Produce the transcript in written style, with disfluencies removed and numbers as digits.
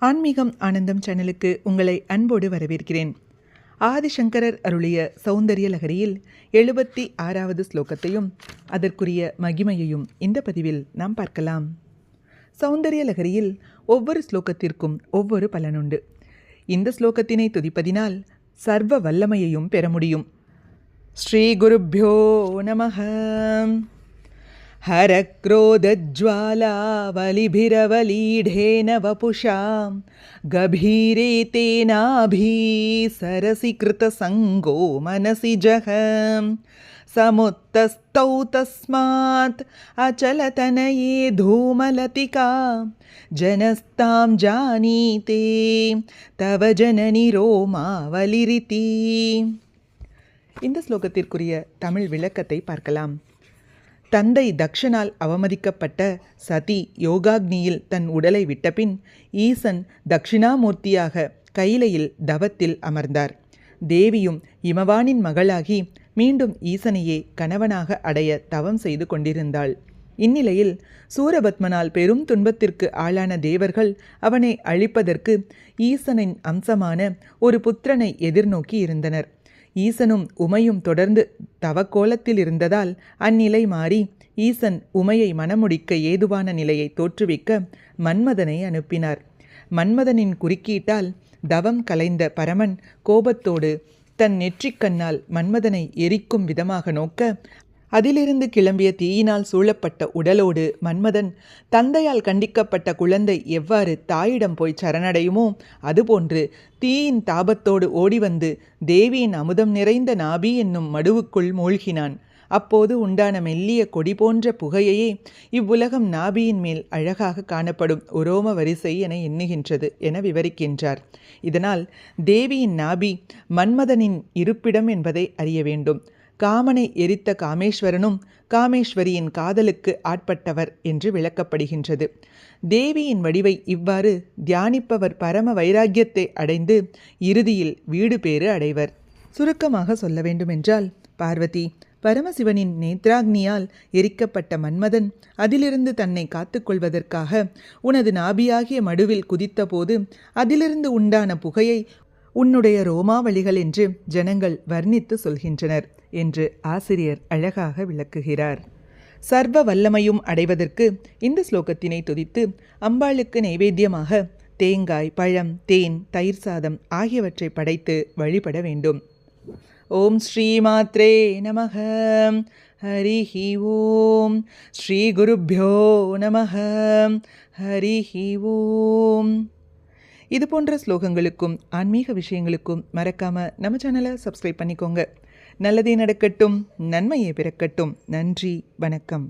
ஆன்மீகம் ஆனந்தம் சேனலுக்கு உங்களை அன்போடு வரவேற்கிறேன். ஆதிசங்கரர் அருளிய சௌந்தரிய லகரியில் 76வது ஸ்லோகத்தையும் அதற்குரிய மகிமையையும் இந்த பதிவில் நாம் பார்க்கலாம். சௌந்தரிய லகரியில் ஒவ்வொரு ஸ்லோகத்திற்கும் ஒவ்வொரு பலனுண்டு. இந்த ஸ்லோகத்தினை துதிப்பதினால் சர்வ வல்லமையையும் பெற முடியும். ஸ்ரீ குருப்யோ நமஹ. हरक्रोधज्वालावलिभिरवलीढेन वपुषां गभीरे तेनाभी सरसीकृतसङ्गो मनसि जह समुत्तस्तौ तस्मात् अचलतनये धूमलतिका जनस्तां जानीते तव जननी रोमावलिरिति. இந்த ஸ்லோகத்திற்குரிய தமிழ் விளக்கத்தை பார்க்கலாம். தந்தை தக்ஷனால் அவமதிக்கப்பட்ட சதி யோகாக்னியில் தன் உடலை விட்டபின் ஈசன் தட்சிணாமூர்த்தியாக கைலையில் தவத்தில் அமர்ந்தார். தேவியும் இமவானின் மகளாகி மீண்டும் ஈசனையே கணவனாக அடைய தவம் செய்து கொண்டிருந்தாள். இந்நிலையில் சூரபத்மனால் பெரும் துன்பத்திற்கு ஆளான தேவர்கள் அவனை அழிப்பதற்கு ஈசனின் அம்சமான ஒரு புத்திரனை எதிர்நோக்கி இருந்தனர். ஈசனும் உமையும் தொடர்ந்து தவக்கோலத்தில் இருந்ததால் அந்நிலை மாறி ஈசன் உமையை மணமுடிக்க ஏதுவான நிலையை தோற்றுவிக்க மன்மதனை அனுப்பினார். மன்மதனின் குறுக்கீட்டால் தவம் கலைந்த பரமன் கோபத்தோடு தன் நெற்றிக்கண்ணால் மன்மதனை எரிக்கும் விதமாக நோக்க அதிலிருந்து கிளம்பிய தீயினால் சூழப்பட்ட உடலோடு மன்மதன் தந்தையால் கண்டிக்கப்பட்ட குழந்தை எவ்வாறு தாயிடம் போய் சரணடையுமோ அதுபோன்று தீயின் தாபத்தோடு ஓடிவந்து தேவியின் அமுதம் நிறைந்த நாபி என்னும் மடுவுக்குள் மூழ்கினான். அப்போது உண்டான மெல்லிய கொடி போன்ற புகையையே இவ்வுலகம் நாபியின் மேல் அழகாக காணப்படும் உரோம வரிசை என எண்ணுகின்றது என விவரிக்கின்றார். இதனால் தேவியின் நாபி மன்மதனின் இருப்பிடம் என்பதை அறிய வேண்டும். காமனை எரித்த காமேஸ்வரனும் காமேஸ்வரியின் காதலுக்கு ஆட்பட்டவர் என்று விளக்கப்படுகின்றது. தேவியின் வடிவை இவ்வாறு தியானிப்பவர் பரம வைராக்கியத்தை அடைந்து இறுதியில் வீடு பேறு அடைவர். சுருக்கமாக சொல்ல வேண்டுமென்றால், பார்வதி பரமசிவனின் நேத்ராக்னியால் எரிக்கப்பட்ட மன்மதன் அதிலிருந்து தன்னை காத்துக்கொள்வதற்காக உனது நாபியாகிய மடுவில் குதித்தபோது அதிலிருந்து உண்டான புகையை உன்னுடைய ரோமாவளிகள் என்று ஜனங்கள் வர்ணித்து சொல்கின்றனர் என்று ஆசிரியர் அழகாக விளக்குகிறார். சர்வ வல்லமையும் அடைவதற்கு இந்த ஸ்லோகத்தினை துதித்து அம்பாளுக்கு நைவேத்தியமாக தேங்காய், பழம், தேன், தயிர் சாதம் ஆகியவற்றை படைத்து வழிபட வேண்டும். ஓம் ஸ்ரீ மாத்ரே நமஹ. ஹரிஹி ஓம். ஸ்ரீ குருப்யோ நமஹ. ஹரிஹி ஓம். இது போன்ற ஸ்லோகங்களுக்கும் ஆன்மீக விஷயங்களுக்கும் மறக்காம நம்ம சேனலை சப்ஸ்கிரைப் பண்ணிக்கோங்க. நல்லதே நடக்கட்டும், நன்மையே பிறக்கட்டும். நன்றி, வணக்கம்.